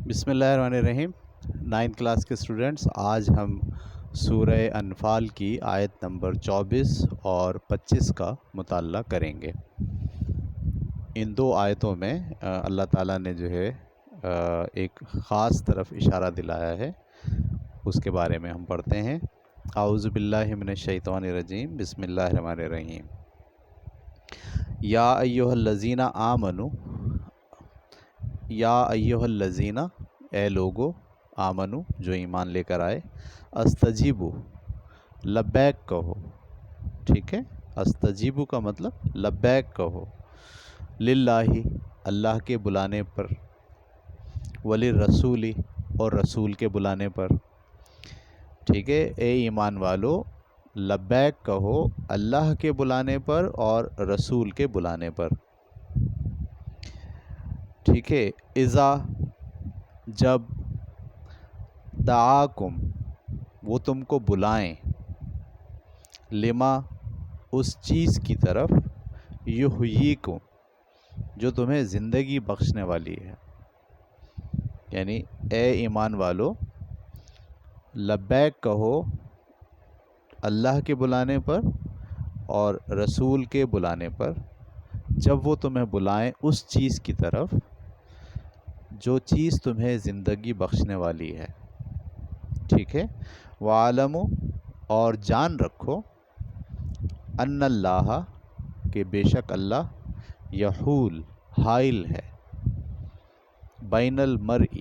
بسم اللہ الرحمن الرحیم۔ 9th کلاس کے اسٹوڈنٹس، آج ہم سورہ انفال کی آیت نمبر 24 اور 25 کا مطالعہ کریں گے۔ ان دو آیتوں میں اللہ تعالیٰ نے جو ہے ایک خاص طرف اشارہ دلایا ہے، اس کے بارے میں ہم پڑھتے ہیں۔ اعوذ باللہ من الشیطان الرجیم، بسم اللہ الرحمن الرحیم۔ یا ایھا الذین آمنو، یا ایھا الذین، اے لوگو، آمنو جو ایمان لے کر آئے، استجیبو لبیک کہو، ٹھیک ہے، استجیبو کا مطلب لبیک کہو، للہ اللہ کے بلانے پر، وللرسول اور رسول کے بلانے پر، ٹھیک ہے، اے ایمان والو لبیک کہو اللہ کے بلانے پر اور رسول کے بلانے پر، ٹھیک ہے۔ اذا جب، دعاکم وہ تم کو بلائیں، لما اس چیز کی طرف، یحییکم جو تمہیں زندگی بخشنے والی ہے، یعنی اے ایمان والو لبیک کہو اللہ کے بلانے پر اور رسول کے بلانے پر، جب وہ تمہیں بلائیں اس چیز کی طرف جو چیز تمہیں زندگی بخشنے والی ہے، ٹھیک ہے۔ وَاعْلَمُوا اور جان رکھو، ان اللہ کہ بے شک اللہ، یحول حائل ہے، بین المرء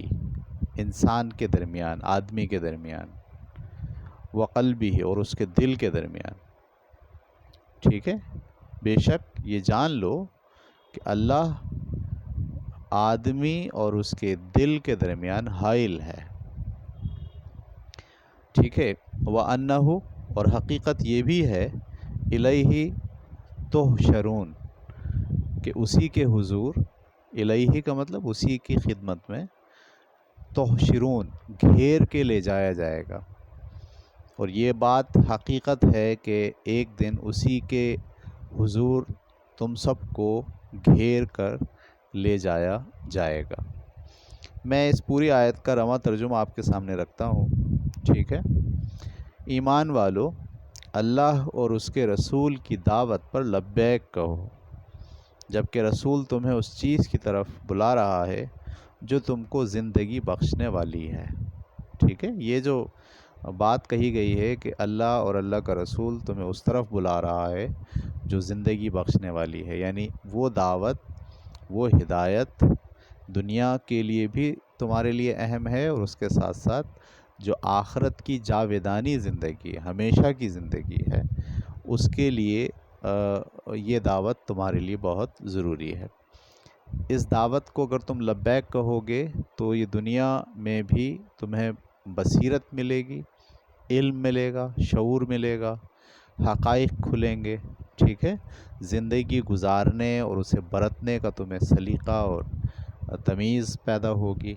انسان کے درمیان، آدمی کے درمیان، وقلبہ اور اس کے دل کے درمیان، ٹھیک ہے۔ بے شک یہ جان لو کہ اللہ آدمی اور اس کے دل کے درمیان حائل ہے، ٹھیک ہے۔ وَأَنَّهُ اور حقیقت یہ بھی ہے، الیہ تحشرون کہ اسی کے حضور، الیہ کا مطلب اسی کی خدمت میں، تحشرون گھیر کے لے جایا جائے گا، اور یہ بات حقیقت ہے کہ ایک دن اسی کے حضور تم سب کو گھیر کر لے جایا جائے گا۔ میں اس پوری آیت کا رواں ترجمہ آپ کے سامنے رکھتا ہوں، ٹھیک ہے۔ ایمان والو اللہ اور اس کے رسول کی دعوت پر لبیک کہو، جبکہ رسول تمہیں اس چیز کی طرف بلا رہا ہے جو تم کو زندگی بخشنے والی ہے، ٹھیک ہے۔ یہ جو بات کہی گئی ہے کہ اللہ اور اللہ کا رسول تمہیں اس طرف بلا رہا ہے جو زندگی بخشنے والی ہے، یعنی وہ دعوت، وہ ہدایت دنیا کے لیے بھی تمہارے لیے اہم ہے، اور اس کے ساتھ ساتھ جو آخرت کی جاویدانی زندگی ہے، ہمیشہ کی زندگی ہے، اس کے لیے یہ دعوت تمہارے لیے بہت ضروری ہے۔ اس دعوت کو اگر تم لبیک کہو گے تو یہ دنیا میں بھی تمہیں بصیرت ملے گی، علم ملے گا، شعور ملے گا، حقائق کھلیں گے، ٹھیک ہے۔ زندگی گزارنے اور اسے برتنے کا تمہیں سلیقہ اور تمیز پیدا ہوگی۔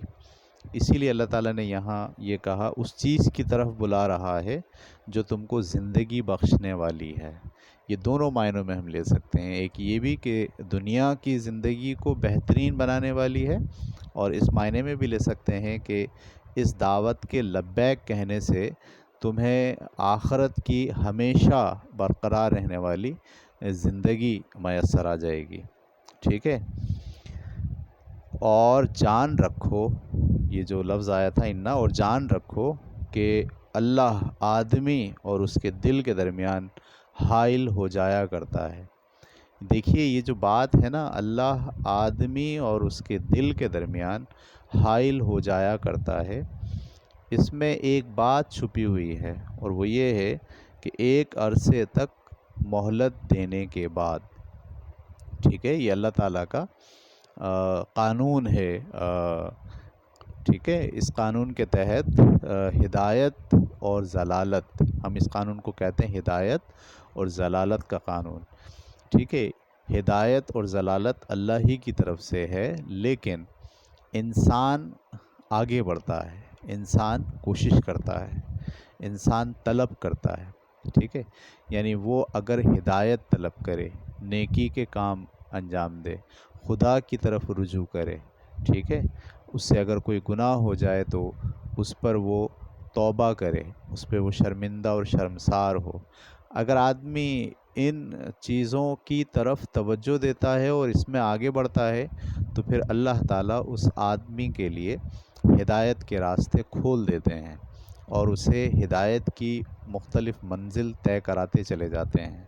اسی لیے اللہ تعالیٰ نے یہاں یہ کہا اس چیز کی طرف بلا رہا ہے جو تم کو زندگی بخشنے والی ہے۔ یہ دونوں معنوں میں ہم لے سکتے ہیں، ایک یہ بھی کہ دنیا کی زندگی کو بہترین بنانے والی ہے، اور اس معنی میں بھی لے سکتے ہیں کہ اس دعوت کے لبیک کہنے سے تمہیں آخرت کی ہمیشہ برقرار رہنے والی زندگی میسر آ جائے گی، ٹھیک ہے۔ اور جان رکھو، یہ جو لفظ آیا تھا انا، اور جان رکھو کہ اللہ آدمی اور اس کے دل کے درمیان حائل ہو جایا کرتا ہے۔ دیکھیے یہ جو بات ہے نا، اللہ آدمی اور اس کے دل کے درمیان حائل ہو جایا کرتا ہے، اس میں ایک بات چھپی ہوئی ہے، اور وہ یہ ہے کہ ایک عرصے تک مہلت دینے کے بعد، ٹھیک ہے، یہ اللہ تعالیٰ کا قانون ہے، ٹھیک ہے۔ اس قانون کے تحت ہدایت اور ضلالت، ہم اس قانون کو کہتے ہیں ہدایت اور ضلالت کا قانون، ٹھیک ہے۔ ہدایت اور ضلالت اللہ ہی کی طرف سے ہے، لیکن انسان آگے بڑھتا ہے، انسان کوشش کرتا ہے، انسان طلب کرتا ہے، ٹھیک ہے۔ یعنی وہ اگر ہدایت طلب کرے، نیکی کے کام انجام دے، خدا کی طرف رجوع کرے، ٹھیک ہے، اس سے اگر کوئی گناہ ہو جائے تو اس پر وہ توبہ کرے، اس پہ وہ شرمندہ اور شرمسار ہو۔ اگر آدمی ان چیزوں کی طرف توجہ دیتا ہے اور اس میں آگے بڑھتا ہے تو پھر اللہ تعالیٰ اس آدمی کے لیے ہدایت کے راستے کھول دیتے ہیں اور اسے ہدایت کی مختلف منزل طے کراتے چلے جاتے ہیں۔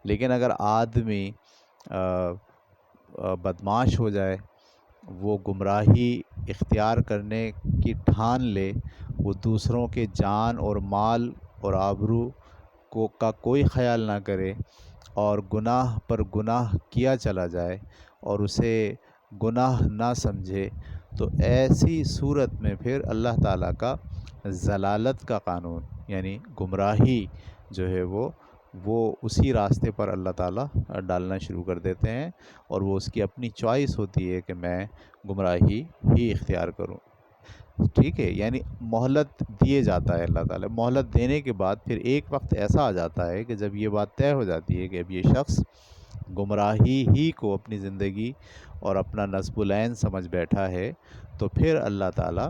لیکن اگر آدمی بدمعاش ہو جائے، وہ گمراہی اختیار کرنے کی ٹھان لے، وہ دوسروں کے جان اور مال اور آبرو کا کوئی خیال نہ کرے اور گناہ پر گناہ کیا چلا جائے اور اسے گناہ نہ سمجھے، تو ایسی صورت میں پھر اللہ تعالیٰ کا ضلالت کا قانون یعنی گمراہی جو ہے وہ اسی راستے پر اللہ تعالیٰ ڈالنا شروع کر دیتے ہیں، اور وہ اس کی اپنی چوائس ہوتی ہے کہ میں گمراہی ہی اختیار کروں۔ ٹھیک ہے، یعنی مہلت دیے جاتا ہے اللہ تعالیٰ۔ مہلت دینے کے بعد پھر ایک وقت ایسا آ جاتا ہے کہ جب یہ بات طے ہو جاتی ہے کہ اب یہ شخص گمراہی ہی کو اپنی زندگی اور اپنا نصب العین سمجھ بیٹھا ہے، تو پھر اللہ تعالیٰ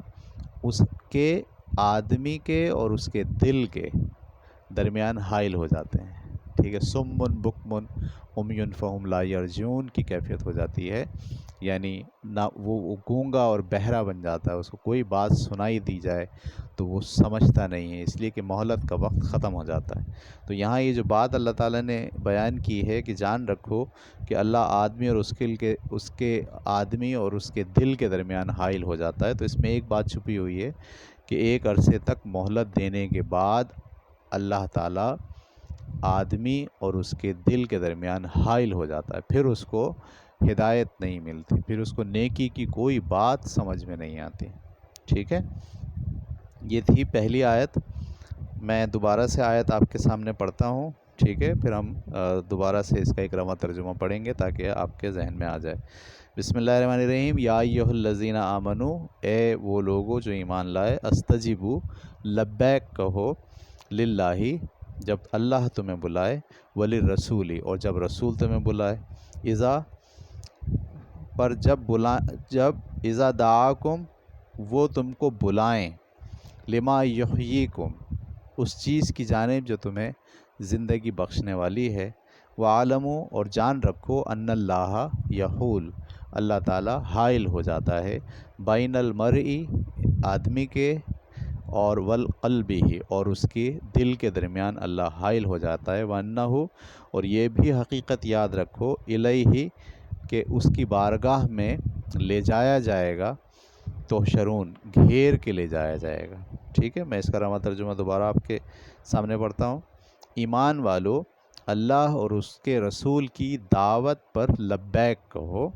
اس کے آدمی کے اور اس کے دل کے درمیان حائل ہو جاتے ہیں۔ ٹھیک ہے، سمن بکمن عمیٌ فہم لا یرجعون کی کیفیت ہو جاتی ہے، یعنی نہ وہ گونگا اور بہرا بن جاتا ہے، اس کو کوئی بات سنائی دی جائے تو وہ سمجھتا نہیں ہے، اس لیے کہ مہلت کا وقت ختم ہو جاتا ہے۔ تو یہاں یہ جو بات اللہ تعالیٰ نے بیان کی ہے کہ جان رکھو کہ اللہ آدمی اور اس کے آدمی اور اس کے دل کے درمیان حائل ہو جاتا ہے، تو اس میں ایک بات چھپی ہوئی ہے کہ ایک عرصے تک مہلت دینے کے بعد اللہ تعالیٰ آدمی اور اس کے دل کے درمیان حائل ہو جاتا ہے، پھر اس کو ہدایت نہیں ملتی، پھر اس کو نیکی کی کوئی بات سمجھ میں نہیں آتی۔ ٹھیک ہے، یہ تھی پہلی آیت۔ میں دوبارہ سے آیت آپ کے سامنے پڑھتا ہوں، ٹھیک ہے، پھر ہم دوبارہ سے اس کا ایک رواں ترجمہ پڑھیں گے تاکہ آپ کے ذہن میں آ جائے۔ بسم اللہ الرحمن الرحیم۔ یا ایھا الذین آمنو، اے وہ لوگو جو ایمان لائے، استجیبو لبیک کہو، للہ جب اللہ تمہیں بلائے، وللرسول اور جب رسول تمہیں بلائے، اذا پر جب اذا دعاکم وہ تم کو بلائیں، لما یحییکم اس چیز کی جانب جو تمہیں زندگی بخشنے والی ہے، وعلموا اور جان رکھو ان اللہ یحول اللہ تعالیٰ حائل ہو جاتا ہے، بین المرئی آدمی کے اور والقلب ہی اور اس کے دل کے درمیان اللہ حائل ہو جاتا ہے، وانہ اور یہ بھی حقیقت یاد رکھو، الیہ کہ اس کی بارگاہ میں لے جایا جائے گا، تحشرون گھیر کے لے جایا جائے گا۔ ٹھیک ہے، میں اس کا رواں ترجمہ دوبارہ آپ کے سامنے پڑھتا ہوں۔ ایمان والو اللہ اور اس کے رسول کی دعوت پر لبیک کہو،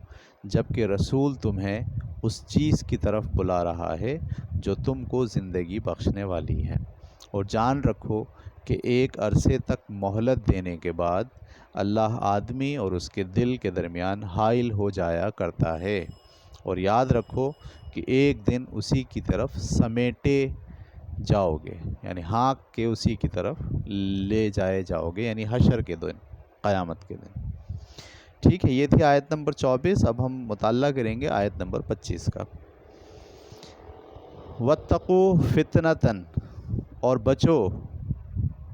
جبکہ رسول تمہیں اس چیز کی طرف بلا رہا ہے جو تم کو زندگی بخشنے والی ہے، اور جان رکھو کہ ایک عرصے تک مہلت دینے کے بعد اللہ آدمی اور اس کے دل کے درمیان حائل ہو جایا کرتا ہے، اور یاد رکھو کہ ایک دن اسی کی طرف سمیٹے جاؤ گے، یعنی ہانک کے اسی کی طرف لے جائے جاؤ گے، یعنی حشر کے دن، قیامت کے دن۔ ٹھیک ہے، یہ تھی آیت نمبر 24۔ اب ہم مطالعہ کریں گے آیت نمبر 25 کا۔ وَاتَّقُوا فِتْنَةً اور بچو،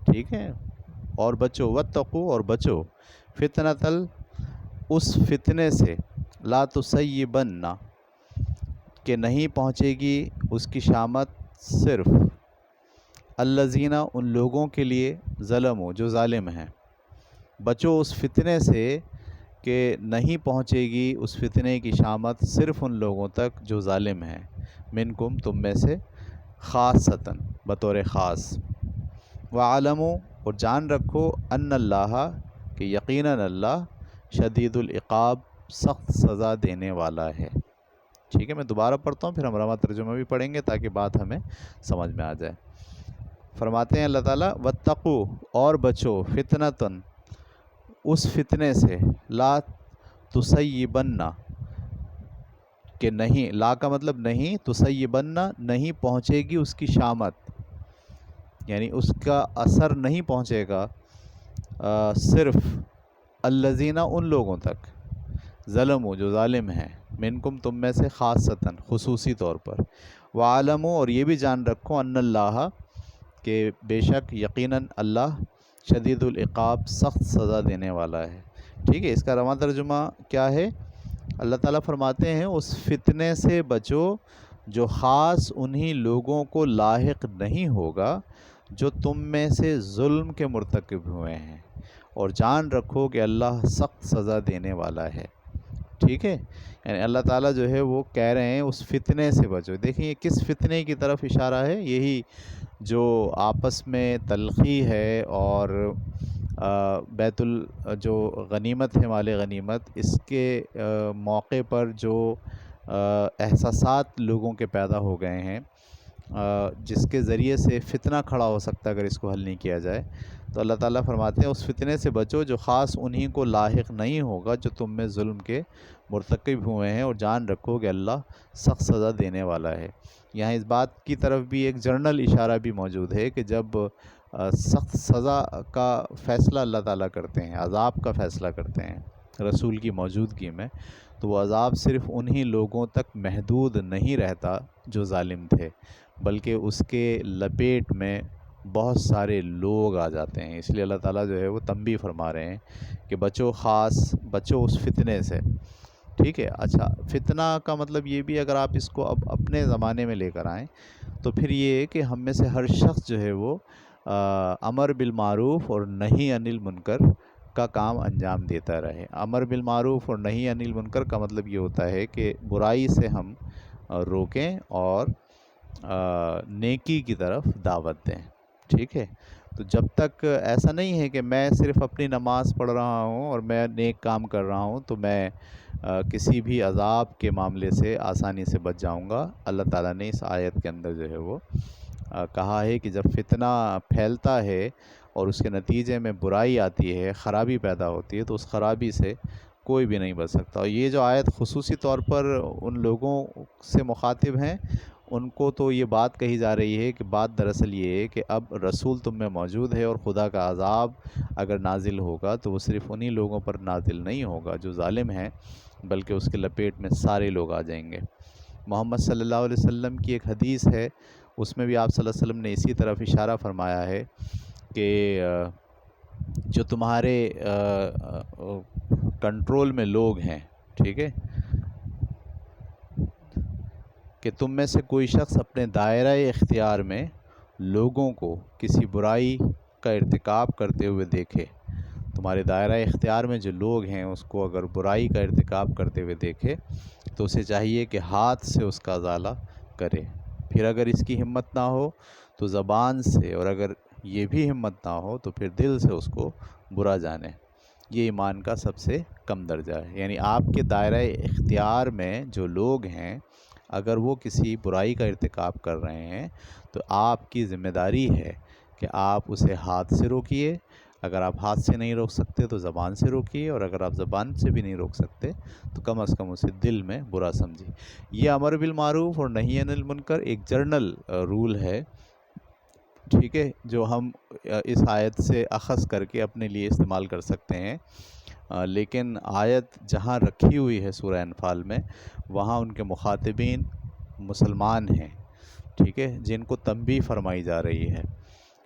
ٹھیک ہے، اور بچو، وَاتَّقُوا اور بچو، فِتْنَةً اس فتنے سے، لا تُصَيِّبَنَّ کہ نہیں پہنچے گی اس کی شامت صرف الذین ان لوگوں کے لیے ظلموا جو ظالم ہیں۔ بچو اس فتنے سے کہ نہیں پہنچے گی اس فتنے کی شامت صرف ان لوگوں تک جو ظالم ہیں، منکم تم میں سے، خاصتاً بطور خاص، وعلموا اور جان رکھو ان اللہ کہ یقیناً اللہ شدید العقاب سخت سزا دینے والا ہے۔ ٹھیک ہے، میں دوبارہ پڑھتا ہوں، پھر ہم رواں ترجمہ بھی پڑھیں گے تاکہ بات ہمیں سمجھ میں آ جائے۔ فرماتے ہیں اللہ تعالیٰ، واتقوا اور بچو، فتنۃ اس فتنے سے، لا تصیبن کہ نہیں، لا کا مطلب نہیں، تصیبن نہیں پہنچے گی اس کی شامت، یعنی اس کا اثر نہیں پہنچے گا صرف الذین ان لوگوں تک، ظلموا جو ظالم ہیں، منکم تم میں سے، خاصتاً خصوصی طور پر، وعلموا اور یہ بھی جان رکھو، ان اللہ کہ بے شک یقیناً اللہ شدید العقاب سخت سزا دینے والا ہے۔ ٹھیک ہے، اس کا رواں ترجمہ کیا ہے؟ اللہ تعالیٰ فرماتے ہیں اس فتنے سے بچو جو خاص انہی لوگوں کو لاحق نہیں ہوگا جو تم میں سے ظلم کے مرتکب ہوئے ہیں، اور جان رکھو کہ اللہ سخت سزا دینے والا ہے۔ ٹھیک ہے، یعنی اللہ تعالیٰ جو ہے وہ کہہ رہے ہیں اس فتنے سے بچو۔ دیکھیں یہ کس فتنے کی طرف اشارہ ہے؟ یہی جو آپس میں تلخی ہے اور بیت جو غنیمت ہے، مال غنیمت، اس کے موقع پر جو احساسات لوگوں کے پیدا ہو گئے ہیں، جس کے ذریعے سے فتنہ کھڑا ہو سکتا ہے اگر اس کو حل نہیں کیا جائے، تو اللہ تعالیٰ فرماتے ہیں اس فتنے سے بچو جو خاص انہی کو لاحق نہیں ہوگا جو تم میں ظلم کے مرتکب ہوئے ہیں، اور جان رکھو کہ اللہ سخت سزا دینے والا ہے۔ یہاں اس بات کی طرف بھی ایک جنرل اشارہ بھی موجود ہے کہ جب سخت سزا کا فیصلہ اللہ تعالیٰ کرتے ہیں، عذاب کا فیصلہ کرتے ہیں رسول کی موجودگی میں، تو وہ عذاب صرف انہی لوگوں تک محدود نہیں رہتا جو ظالم تھے، بلکہ اس کے لپیٹ میں بہت سارے لوگ آ جاتے ہیں۔ اس لیے اللہ تعالیٰ جو ہے وہ تنبیہ فرما رہے ہیں کہ بچو، خاص بچو اس فتنے سے۔ ٹھیک ہے، اچھا، فتنہ کا مطلب یہ بھی اگر آپ اس کو اب اپنے زمانے میں لے کر آئیں تو پھر یہ ہے کہ ہم میں سے ہر شخص جو ہے وہ امر بالمعروف اور نہی عن المنکر کا کام انجام دیتا رہے۔ امر بالمعروف اور نہی عن المنکر کا مطلب یہ ہوتا ہے کہ برائی سے ہم روکیں اور نیکی کی طرف دعوت دیں۔ ٹھیک ہے، تو جب تک ایسا نہیں ہے کہ میں صرف اپنی نماز پڑھ رہا ہوں اور میں نیک کام کر رہا ہوں تو میں کسی بھی عذاب کے معاملے سے آسانی سے بچ جاؤں گا۔ اللہ تعالیٰ نے اس آیت کے اندر جو ہے وہ کہا ہے کہ جب فتنہ پھیلتا ہے اور اس کے نتیجے میں برائی آتی ہے، خرابی پیدا ہوتی ہے، تو اس خرابی سے کوئی بھی نہیں بچ سکتا۔ اور یہ جو آیت خصوصی طور پر ان لوگوں سے مخاطب ہیں، ان کو تو یہ بات کہی جا رہی ہے کہ بات دراصل یہ ہے کہ اب رسول تم میں موجود ہے، اور خدا کا عذاب اگر نازل ہوگا تو وہ صرف انہی لوگوں پر نازل نہیں ہوگا جو ظالم ہیں، بلکہ اس کے لپیٹ میں سارے لوگ آ جائیں گے۔ محمد صلی اللہ علیہ وسلم کی ایک حدیث ہے، اس میں بھی آپ صلی اللہ علیہ وسلم نے اسی طرف اشارہ فرمایا ہے کہ جو تمہارے کنٹرول میں لوگ ہیں، ٹھیک ہے، کہ تم میں سے کوئی شخص اپنے دائرہ اختیار میں لوگوں کو کسی برائی کا ارتکاب کرتے ہوئے دیکھے، تمہارے دائرہ اختیار میں جو لوگ ہیں اس کو اگر برائی کا ارتکاب کرتے ہوئے دیکھے تو اسے چاہیے کہ ہاتھ سے اس کا ازالہ کرے، پھر اگر اس کی ہمت نہ ہو تو زبان سے، اور اگر یہ بھی ہمت نہ ہو تو پھر دل سے اس کو برا جانے۔ یہ ایمان کا سب سے کم درجہ ہے، یعنی آپ کے دائرہ اختیار میں جو لوگ ہیں اگر وہ کسی برائی کا ارتکاب کر رہے ہیں تو آپ کی ذمہ داری ہے کہ آپ اسے ہاتھ سے روکیے، اگر آپ ہاتھ سے نہیں روک سکتے تو زبان سے روکیے، اور اگر آپ زبان سے بھی نہیں روک سکتے تو کم از کم اسے دل میں برا سمجھیے۔ یہ امر بالمعروف اور نہی عن المنکر ایک جرنل رول ہے، ٹھیک ہے، جو ہم اس آیت سے اخذ کر کے اپنے لیے استعمال کر سکتے ہیں، لیکن آیت جہاں رکھی ہوئی ہے سورہ انفال میں، وہاں ان کے مخاطبین مسلمان ہیں، ٹھیک ہے، جن کو تنبیہ فرمائی جا رہی ہے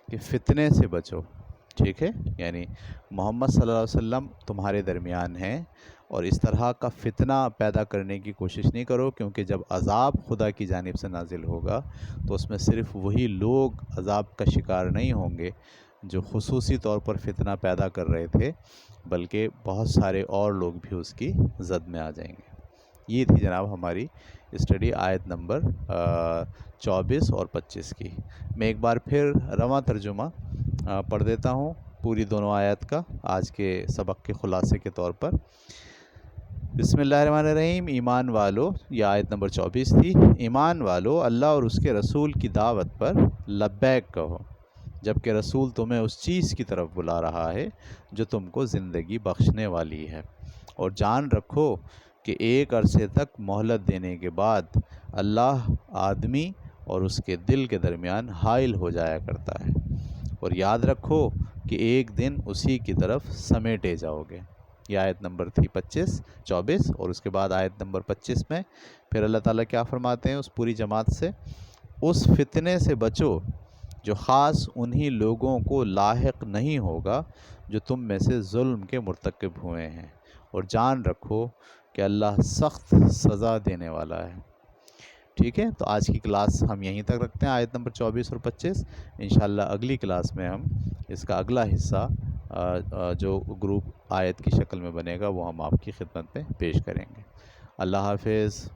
کہ فتنے سے بچو۔ ٹھیک ہے، یعنی محمد صلی اللہ علیہ وسلم تمہارے درمیان ہیں، اور اس طرح کا فتنہ پیدا کرنے کی کوشش نہیں کرو، کیونکہ جب عذاب خدا کی جانب سے نازل ہوگا تو اس میں صرف وہی لوگ عذاب کا شکار نہیں ہوں گے جو خصوصی طور پر فتنہ پیدا کر رہے تھے، بلکہ بہت سارے اور لوگ بھی اس کی زد میں آ جائیں گے۔ یہ تھی جناب ہماری اسٹڈی آیت نمبر 24 اور 25 کی۔ میں ایک بار پھر رواں ترجمہ پڑھ دیتا ہوں پوری دونوں آیت کا آج کے سبق کے خلاصے کے طور پر۔ بسم اللہ الرحمن الرحیم۔ ایمان والو، یہ آیت نمبر 24 تھی۔ ایمان والو، اللہ اور اس کے رسول کی دعوت پر لبیک کہو، جبکہ رسول تمہیں اس چیز کی طرف بلا رہا ہے جو تم کو زندگی بخشنے والی ہے، اور جان رکھو کہ ایک عرصے تک مہلت دینے کے بعد اللہ آدمی اور اس کے دل کے درمیان حائل ہو جایا کرتا ہے، اور یاد رکھو کہ ایک دن اسی کی طرف سمیٹے جاؤ گے۔ یہ آیت نمبر تھی 24 اور اس کے بعد آیت نمبر 25 میں پھر اللہ تعالیٰ کیا فرماتے ہیں اس پوری جماعت سے، اس فتنے سے بچو جو خاص انہی لوگوں کو لاحق نہیں ہوگا جو تم میں سے ظلم کے مرتکب ہوئے ہیں، اور جان رکھو کہ اللہ سخت سزا دینے والا ہے۔ ٹھیک ہے، تو آج کی کلاس ہم یہیں تک رکھتے ہیں، آیت نمبر 24 اور 25۔ انشاءاللہ اگلی کلاس میں ہم اس کا اگلا حصہ جو گروپ آیت کی شکل میں بنے گا وہ ہم آپ کی خدمت میں پیش کریں گے۔ اللہ حافظ۔